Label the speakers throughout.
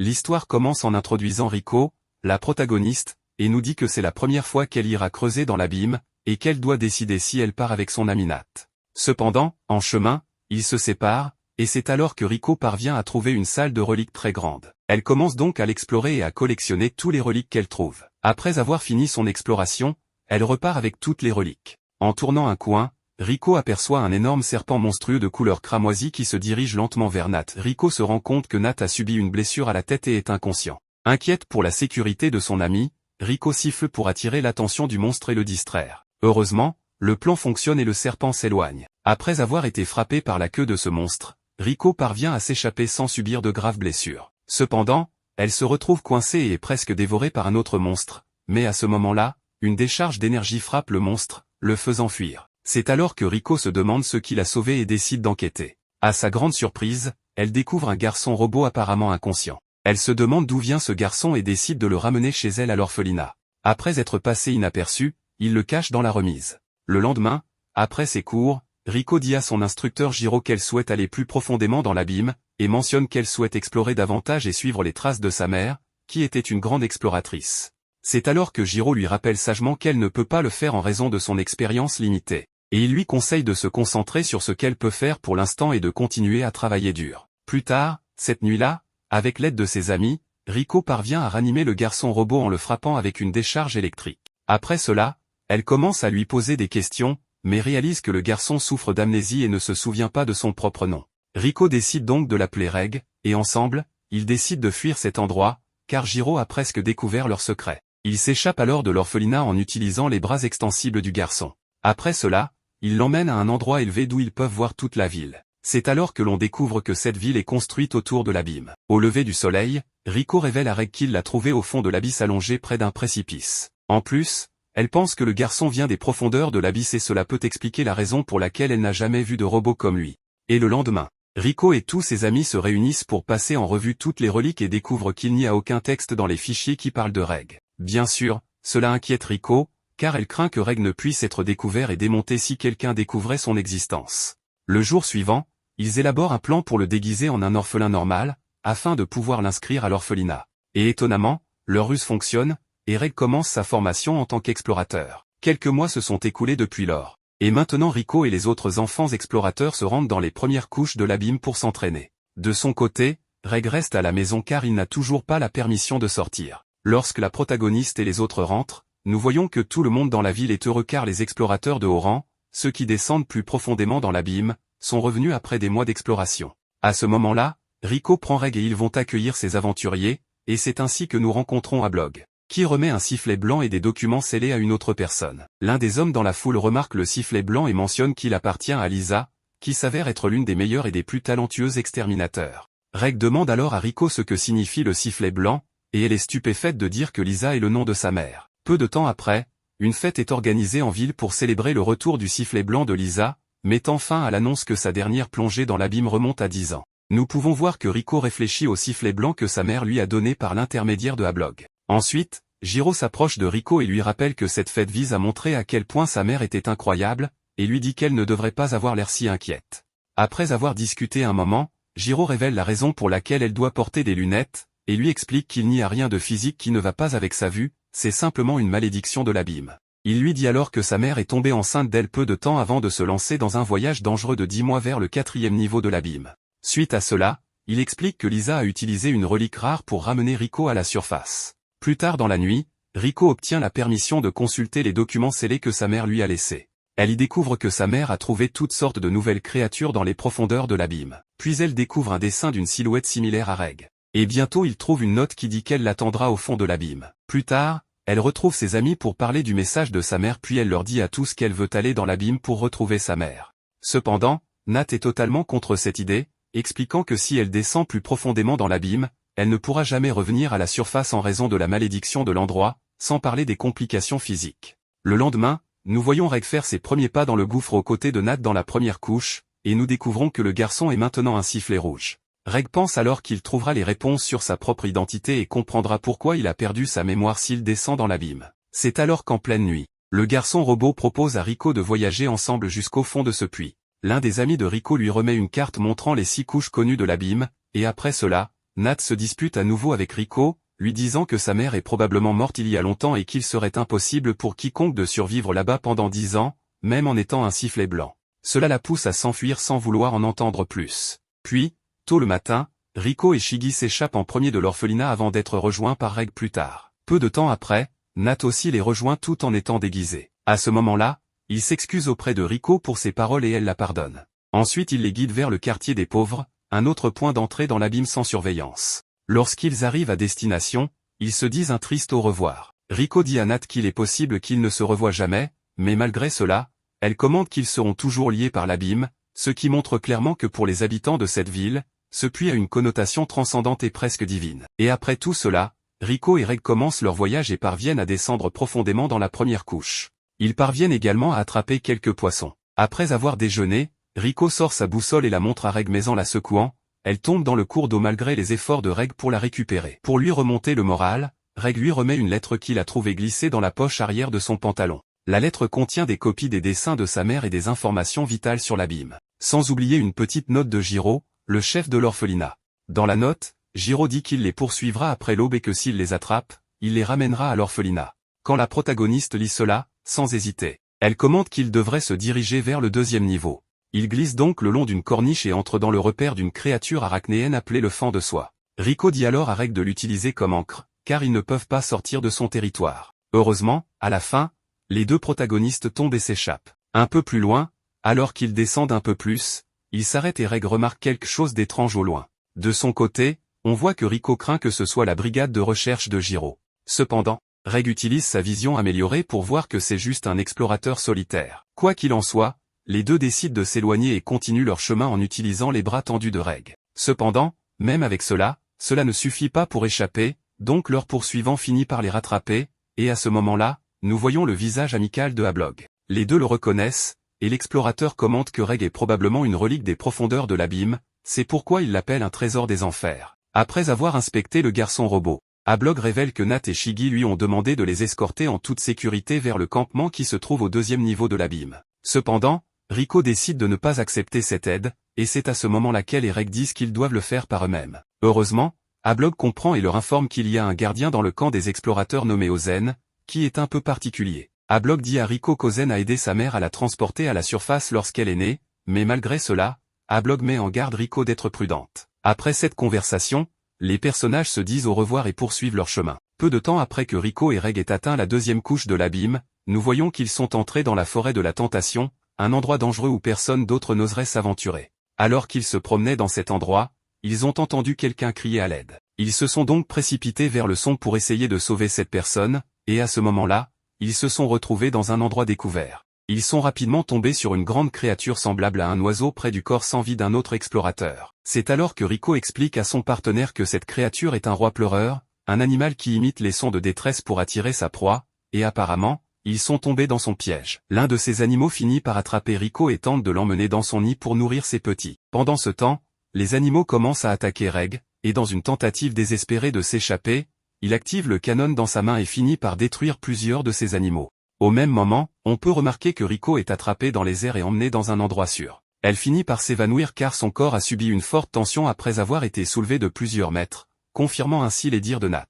Speaker 1: L'histoire commence en introduisant Rico, la protagoniste, et nous dit que c'est la première fois qu'elle ira creuser dans l'abîme, et qu'elle doit décider si elle part avec son ami Nat. Cependant, en chemin, ils se séparent, et c'est alors que Rico parvient à trouver une salle de reliques très grande. Elle commence donc à l'explorer et à collectionner tous les reliques qu'elle trouve. Après avoir fini son exploration, elle repart avec toutes les reliques. En tournant un coin, Rico aperçoit un énorme serpent monstrueux de couleur cramoisie qui se dirige lentement vers Nat. Rico se rend compte que Nat a subi une blessure à la tête et est inconscient. Inquiète pour la sécurité de son ami, Rico siffle pour attirer l'attention du monstre et le distraire. Heureusement, le plan fonctionne et le serpent s'éloigne. Après avoir été frappé par la queue de ce monstre, Rico parvient à s'échapper sans subir de graves blessures. Cependant, elle se retrouve coincée et est presque dévorée par un autre monstre, mais à ce moment-là, une décharge d'énergie frappe le monstre, le faisant fuir. C'est alors que Rico se demande ce qui l'a sauvé et décide d'enquêter. À sa grande surprise, elle découvre un garçon robot apparemment inconscient. Elle se demande d'où vient ce garçon et décide de le ramener chez elle à l'orphelinat. Après être passé inaperçu, il le cache dans la remise. Le lendemain, après ses cours, Rico dit à son instructeur Jiro qu'elle souhaite aller plus profondément dans l'abîme, et mentionne qu'elle souhaite explorer davantage et suivre les traces de sa mère, qui était une grande exploratrice. C'est alors que Jiro lui rappelle sagement qu'elle ne peut pas le faire en raison de son expérience limitée, et il lui conseille de se concentrer sur ce qu'elle peut faire pour l'instant et de continuer à travailler dur. Plus tard, cette nuit-là, avec l'aide de ses amis, Rico parvient à ranimer le garçon robot en le frappant avec une décharge électrique. Après cela, elle commence à lui poser des questions, mais réalise que le garçon souffre d'amnésie et ne se souvient pas de son propre nom. Rico décide donc de l'appeler Reg, et ensemble, ils décident de fuir cet endroit, car Jiro a presque découvert leur secret. Ils s'échappent alors de l'orphelinat en utilisant les bras extensibles du garçon. Après cela, ils l'emmènent à un endroit élevé d'où ils peuvent voir toute la ville. C'est alors que l'on découvre que cette ville est construite autour de l'abîme. Au lever du soleil, Rico révèle à Reg qu'il l'a trouvé au fond de l'abysse allongé près d'un précipice. En plus, elle pense que le garçon vient des profondeurs de l'abysse et cela peut expliquer la raison pour laquelle elle n'a jamais vu de robot comme lui. Et le lendemain, Rico et tous ses amis se réunissent pour passer en revue toutes les reliques et découvrent qu'il n'y a aucun texte dans les fichiers qui parlent de Reg. Bien sûr, cela inquiète Rico, car elle craint que Reg ne puisse être découvert et démonté si quelqu'un découvrait son existence. Le jour suivant, ils élaborent un plan pour le déguiser en un orphelin normal, afin de pouvoir l'inscrire à l'orphelinat. Et étonnamment, leur ruse fonctionne, et Reg commence sa formation en tant qu'explorateur. Quelques mois se sont écoulés depuis lors. Et maintenant Rico et les autres enfants explorateurs se rendent dans les premières couches de l'abîme pour s'entraîner. De son côté, Reg reste à la maison car il n'a toujours pas la permission de sortir. Lorsque la protagoniste et les autres rentrent, nous voyons que tout le monde dans la ville est heureux car les explorateurs de haut rang, ceux qui descendent plus profondément dans l'abîme, sont revenus après des mois d'exploration. À ce moment-là, Rico prend Reg et ils vont accueillir ces aventuriers, et c'est ainsi que nous rencontrons Ablog, qui remet un sifflet blanc et des documents scellés à une autre personne. L'un des hommes dans la foule remarque le sifflet blanc et mentionne qu'il appartient à Lisa, qui s'avère être l'une des meilleures et des plus talentueuses exterminateurs. Reg demande alors à Rico ce que signifie le sifflet blanc, et elle est stupéfaite de dire que Lisa est le nom de sa mère. Peu de temps après, une fête est organisée en ville pour célébrer le retour du sifflet blanc de Lisa, mettant fin à l'annonce que sa dernière plongée dans l'abîme remonte à 10 ans. Nous pouvons voir que Rico réfléchit au sifflet blanc que sa mère lui a donné par l'intermédiaire de Ablog. Ensuite, Jiro s'approche de Rico et lui rappelle que cette fête vise à montrer à quel point sa mère était incroyable, et lui dit qu'elle ne devrait pas avoir l'air si inquiète. Après avoir discuté un moment, Jiro révèle la raison pour laquelle elle doit porter des lunettes, et lui explique qu'il n'y a rien de physique qui ne va pas avec sa vue, c'est simplement une malédiction de l'abîme. Il lui dit alors que sa mère est tombée enceinte d'elle peu de temps avant de se lancer dans un voyage dangereux de 10 mois vers le 4e niveau de l'abîme. Suite à cela, il explique que Lisa a utilisé une relique rare pour ramener Rico à la surface. Plus tard dans la nuit, Rico obtient la permission de consulter les documents scellés que sa mère lui a laissés. Elle y découvre que sa mère a trouvé toutes sortes de nouvelles créatures dans les profondeurs de l'abîme. Puis elle découvre un dessin d'une silhouette similaire à Reg. Et bientôt il trouve une note qui dit qu'elle l'attendra au fond de l'abîme. Plus tard, elle retrouve ses amis pour parler du message de sa mère puis elle leur dit à tous qu'elle veut aller dans l'abîme pour retrouver sa mère. Cependant, Nat est totalement contre cette idée, expliquant que si elle descend plus profondément dans l'abîme, elle ne pourra jamais revenir à la surface en raison de la malédiction de l'endroit, sans parler des complications physiques. Le lendemain, nous voyons Reg faire ses premiers pas dans le gouffre aux côtés de Nat dans la première couche, et nous découvrons que le garçon est maintenant un sifflet rouge. Reg pense alors qu'il trouvera les réponses sur sa propre identité et comprendra pourquoi il a perdu sa mémoire s'il descend dans l'abîme. C'est alors qu'en pleine nuit, le garçon robot propose à Rico de voyager ensemble jusqu'au fond de ce puits. L'un des amis de Rico lui remet une carte montrant les 6 couches connues de l'abîme, et après cela, Nat se dispute à nouveau avec Rico, lui disant que sa mère est probablement morte il y a longtemps et qu'il serait impossible pour quiconque de survivre là-bas pendant 10 ans, même en étant un sifflet blanc. Cela la pousse à s'enfuir sans vouloir en entendre plus. Puis, tôt le matin, Rico et Shiggy s'échappent en premier de l'orphelinat avant d'être rejoints par Reg plus tard. Peu de temps après, Nat aussi les rejoint tout en étant déguisé. À ce moment-là, il s'excuse auprès de Rico pour ses paroles et elle la pardonne. Ensuite il les guide vers le quartier des pauvres, un autre point d'entrée dans l'abîme sans surveillance. Lorsqu'ils arrivent à destination, ils se disent un triste au revoir. Rico dit à Nat qu'il est possible qu'ils ne se revoient jamais, mais malgré cela, elle commande qu'ils seront toujours liés par l'abîme, ce qui montre clairement que pour les habitants de cette ville, ce puits a une connotation transcendante et presque divine. Et après tout cela, Rico et Reg commencent leur voyage et parviennent à descendre profondément dans la première couche. Ils parviennent également à attraper quelques poissons. Après avoir déjeuné, Rico sort sa boussole et la montre à Reg mais en la secouant, elle tombe dans le cours d'eau malgré les efforts de Reg pour la récupérer. Pour lui remonter le moral, Reg lui remet une lettre qu'il a trouvée glissée dans la poche arrière de son pantalon. La lettre contient des copies des dessins de sa mère et des informations vitales sur l'abîme. Sans oublier une petite note de Jiro, le chef de l'orphelinat. Dans la note, Jiro dit qu'il les poursuivra après l'aube et que s'il les attrape, il les ramènera à l'orphelinat. Quand la protagoniste lit cela, sans hésiter, elle commande qu'il devrait se diriger vers le deuxième niveau. Il glisse donc le long d'une corniche et entre dans le repère d'une créature arachnéenne appelée le fan de soie. Rico dit alors à Reg de l'utiliser comme ancre, car ils ne peuvent pas sortir de son territoire. Heureusement, à la fin, les deux protagonistes tombent et s'échappent. Un peu plus loin, alors qu'ils descendent un peu plus, ils s'arrêtent et Reg remarque quelque chose d'étrange au loin. De son côté, on voit que Rico craint que ce soit la brigade de recherche de Jiro. Cependant, Reg utilise sa vision améliorée pour voir que c'est juste un explorateur solitaire. Quoi qu'il en soit, les deux décident de s'éloigner et continuent leur chemin en utilisant les bras tendus de Reg. Cependant, même avec cela ne suffit pas pour échapper, donc leur poursuivant finit par les rattraper, et à ce moment-là, nous voyons le visage amical de Ablog. Les deux le reconnaissent, et l'explorateur commente que Reg est probablement une relique des profondeurs de l'abîme, c'est pourquoi il l'appelle un trésor des enfers. Après avoir inspecté le garçon robot, Ablog révèle que Nat et Shiggy lui ont demandé de les escorter en toute sécurité vers le campement qui se trouve au deuxième niveau de l'abîme. Cependant, Rico décide de ne pas accepter cette aide, et c'est à ce moment-là qu'elle et Reg disent qu'ils doivent le faire par eux-mêmes. Heureusement, Ablog comprend et leur informe qu'il y a un gardien dans le camp des explorateurs nommé Ozen, qui est un peu particulier. Ablog dit à Rico qu'Ozen a aidé sa mère à la transporter à la surface lorsqu'elle est née, mais malgré cela, Ablog met en garde Rico d'être prudente. Après cette conversation, les personnages se disent au revoir et poursuivent leur chemin. Peu de temps après que Rico et Reg aient atteint la deuxième couche de l'abîme, nous voyons qu'ils sont entrés dans la forêt de la tentation, un endroit dangereux où personne d'autre n'oserait s'aventurer. Alors qu'ils se promenaient dans cet endroit, ils ont entendu quelqu'un crier à l'aide. Ils se sont donc précipités vers le son pour essayer de sauver cette personne, et à ce moment-là, ils se sont retrouvés dans un endroit découvert. Ils sont rapidement tombés sur une grande créature semblable à un oiseau près du corps sans vie d'un autre explorateur. C'est alors que Rico explique à son partenaire que cette créature est un roi pleureur, un animal qui imite les sons de détresse pour attirer sa proie, et apparemment, ils sont tombés dans son piège. L'un de ces animaux finit par attraper Rico et tente de l'emmener dans son nid pour nourrir ses petits. Pendant ce temps, les animaux commencent à attaquer Reg, et dans une tentative désespérée de s'échapper, il active le canon dans sa main et finit par détruire plusieurs de ces animaux. Au même moment, on peut remarquer que Rico est attrapé dans les airs et emmené dans un endroit sûr. Elle finit par s'évanouir car son corps a subi une forte tension après avoir été soulevé de plusieurs mètres, confirmant ainsi les dires de Nat.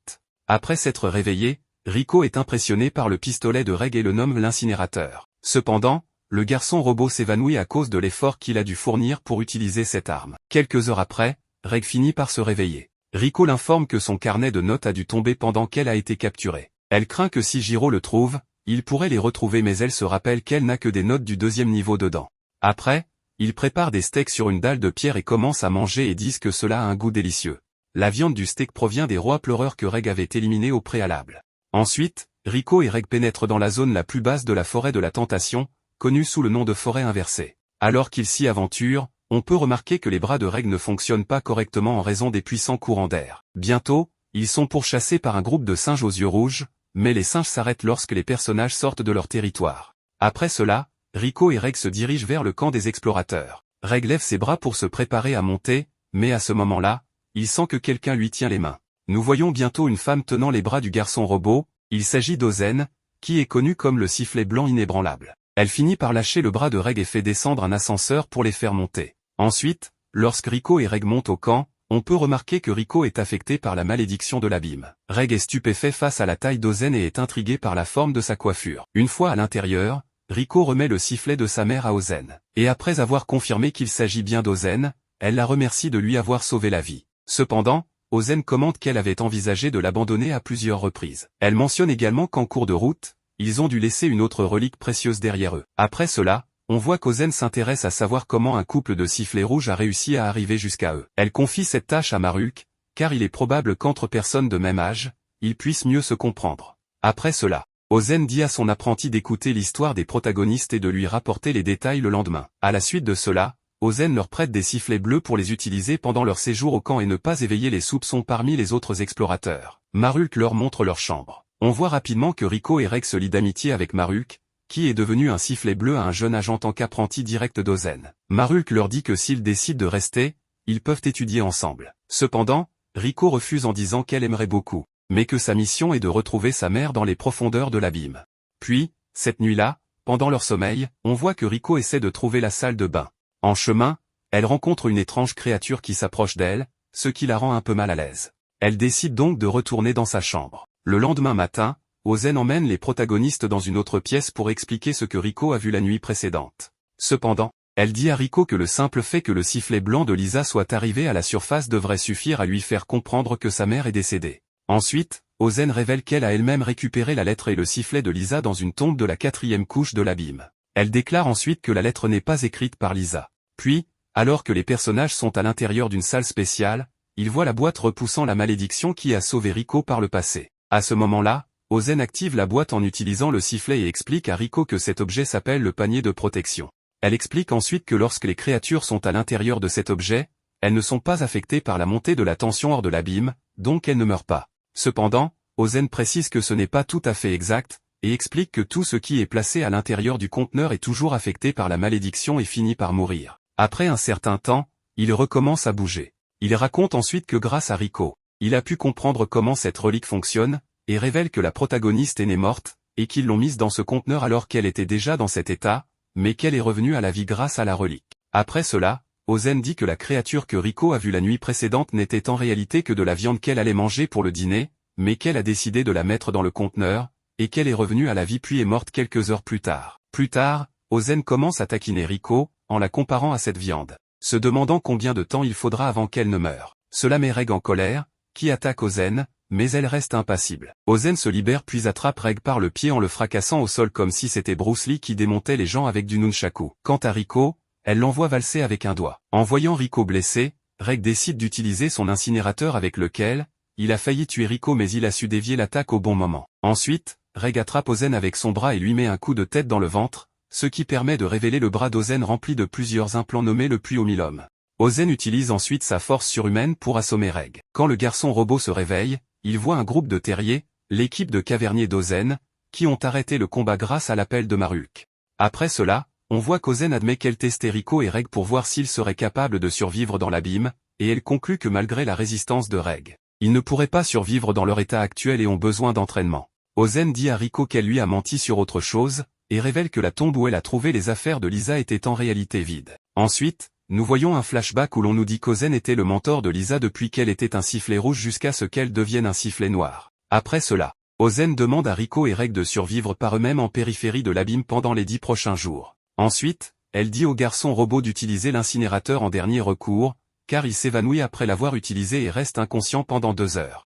Speaker 1: Après s'être réveillé, Rico est impressionné par le pistolet de Reg et le nomme l'incinérateur. Cependant, le garçon robot s'évanouit à cause de l'effort qu'il a dû fournir pour utiliser cette arme. Quelques heures après, Reg finit par se réveiller. Rico l'informe que son carnet de notes a dû tomber pendant qu'elle a été capturée. Elle craint que si Jiro le trouve, il pourrait les retrouver mais elle se rappelle qu'elle n'a que des notes du deuxième niveau dedans. Après, ils préparent des steaks sur une dalle de pierre et commencent à manger et disent que cela a un goût délicieux. La viande du steak provient des rois pleureurs que Reg avait éliminés au préalable. Ensuite, Rico et Reg pénètrent dans la zone la plus basse de la forêt de la tentation, connue sous le nom de forêt inversée. Alors qu'ils s'y aventurent, on peut remarquer que les bras de Reg ne fonctionnent pas correctement en raison des puissants courants d'air. Bientôt, ils sont pourchassés par un groupe de singes aux yeux rouges, mais les singes s'arrêtent lorsque les personnages sortent de leur territoire. Après cela, Rico et Reg se dirigent vers le camp des explorateurs. Reg lève ses bras pour se préparer à monter, mais à ce moment-là, il sent que quelqu'un lui tient les mains. Nous voyons bientôt une femme tenant les bras du garçon robot, il s'agit d'Ozen, qui est connu comme le sifflet blanc inébranlable. Elle finit par lâcher le bras de Reg et fait descendre un ascenseur pour les faire monter. Ensuite, lorsque Rico et Reg montent au camp, On peut remarquer que Rico est affecté par la malédiction de l'abîme. Reg est stupéfait face à la taille d'Ozen et est intrigué par la forme de sa coiffure. Une fois à l'intérieur, Rico remet le sifflet de sa mère à Ozen. Et après avoir confirmé qu'il s'agit bien d'Ozen, elle la remercie de lui avoir sauvé la vie. Cependant, Ozen commente qu'elle avait envisagé de l'abandonner à plusieurs reprises. Elle mentionne également qu'en cours de route, ils ont dû laisser une autre relique précieuse derrière eux. Après cela, on voit qu'Ozen s'intéresse à savoir comment un couple de sifflets rouges a réussi à arriver jusqu'à eux. Elle confie cette tâche à Marulk, car il est probable qu'entre personnes de même âge, ils puissent mieux se comprendre. Après cela, Ozen dit à son apprenti d'écouter l'histoire des protagonistes et de lui rapporter les détails le lendemain. À la suite de cela, Ozen leur prête des sifflets bleus pour les utiliser pendant leur séjour au camp et ne pas éveiller les soupçons parmi les autres explorateurs. Marulk leur montre leur chambre. On voit rapidement que Rico et Reg se lient d'amitié avec Marulk, qui est devenu un sifflet bleu à un jeune âge en tant qu'apprenti direct d'Ozen. Marulk leur dit que s'ils décident de rester, ils peuvent étudier ensemble. Cependant, Rico refuse en disant qu'elle aimerait beaucoup, mais que sa mission est de retrouver sa mère dans les profondeurs de l'abîme. Puis, cette nuit-là, pendant leur sommeil, on voit que Rico essaie de trouver la salle de bain. En chemin, elle rencontre une étrange créature qui s'approche d'elle, ce qui la rend un peu mal à l'aise. Elle décide donc de retourner dans sa chambre. Le lendemain matin, Ozen emmène les protagonistes dans une autre pièce pour expliquer ce que Rico a vu la nuit précédente. Cependant, elle dit à Rico que le simple fait que le sifflet blanc de Lisa soit arrivé à la surface devrait suffire à lui faire comprendre que sa mère est décédée. Ensuite, Ozen révèle qu'elle a elle-même récupéré la lettre et le sifflet de Lisa dans une tombe de la 4e couche de l'abîme. Elle déclare ensuite que la lettre n'est pas écrite par Lisa. Puis, alors que les personnages sont à l'intérieur d'une salle spéciale, ils voient la boîte repoussant la malédiction qui a sauvé Rico par le passé. À ce moment-là, Ozen active la boîte en utilisant le sifflet et explique à Rico que cet objet s'appelle le panier de protection. Elle explique ensuite que lorsque les créatures sont à l'intérieur de cet objet, elles ne sont pas affectées par la montée de la tension hors de l'abîme, donc elles ne meurent pas. Cependant, Ozen précise que ce n'est pas tout à fait exact, et explique que tout ce qui est placé à l'intérieur du conteneur est toujours affecté par la malédiction et finit par mourir. Après un certain temps, il recommence à bouger. Il raconte ensuite que grâce à Rico, il a pu comprendre comment cette relique fonctionne, et révèle que la protagoniste est née morte, et qu'ils l'ont mise dans ce conteneur alors qu'elle était déjà dans cet état, mais qu'elle est revenue à la vie grâce à la relique. Après cela, Ozen dit que la créature que Rico a vue la nuit précédente n'était en réalité que de la viande qu'elle allait manger pour le dîner, mais qu'elle a décidé de la mettre dans le conteneur, et qu'elle est revenue à la vie puis est morte quelques heures plus tard. Plus tard, Ozen commence à taquiner Rico, en la comparant à cette viande, se demandant combien de temps il faudra avant qu'elle ne meure. Cela met Reg en colère, qui attaque Ozen, mais elle reste impassible. Ozen se libère puis attrape Reg par le pied en le fracassant au sol comme si c'était Bruce Lee qui démontait les gens avec du nunchaku. Quant à Rico, elle l'envoie valser avec un doigt. En voyant Rico blessé, Reg décide d'utiliser son incinérateur avec lequel, il a failli tuer Rico mais il a su dévier l'attaque au bon moment. Ensuite, Reg attrape Ozen avec son bras et lui met un coup de tête dans le ventre, ce qui permet de révéler le bras d'Ozen rempli de plusieurs implants nommés le puits au mille-hommes. Ozen utilise ensuite sa force surhumaine pour assommer Reg. Quand le garçon robot se réveille, il voit un groupe de terriers, l'équipe de caverniers d'Ozen, qui ont arrêté le combat grâce à l'appel de Marulk. Après cela, on voit qu'Ozen admet qu'elle testait Rico et Reg pour voir s'ils seraient capables de survivre dans l'abîme, et elle conclut que malgré la résistance de Reg, ils ne pourraient pas survivre dans leur état actuel et ont besoin d'entraînement. Ozen dit à Rico qu'elle lui a menti sur autre chose, et révèle que la tombe où elle a trouvé les affaires de Lisa était en réalité vide. Ensuite, nous voyons un flashback où l'on nous dit qu'Ozen était le mentor de Lisa depuis qu'elle était un sifflet rouge jusqu'à ce qu'elle devienne un sifflet noir. Après cela, Ozen demande à Rico et Reg de survivre par eux-mêmes en périphérie de l'abîme pendant les 10 prochains jours. Ensuite, elle dit au garçon robot d'utiliser l'incinérateur en dernier recours, car il s'évanouit après l'avoir utilisé et reste inconscient pendant 2 heures.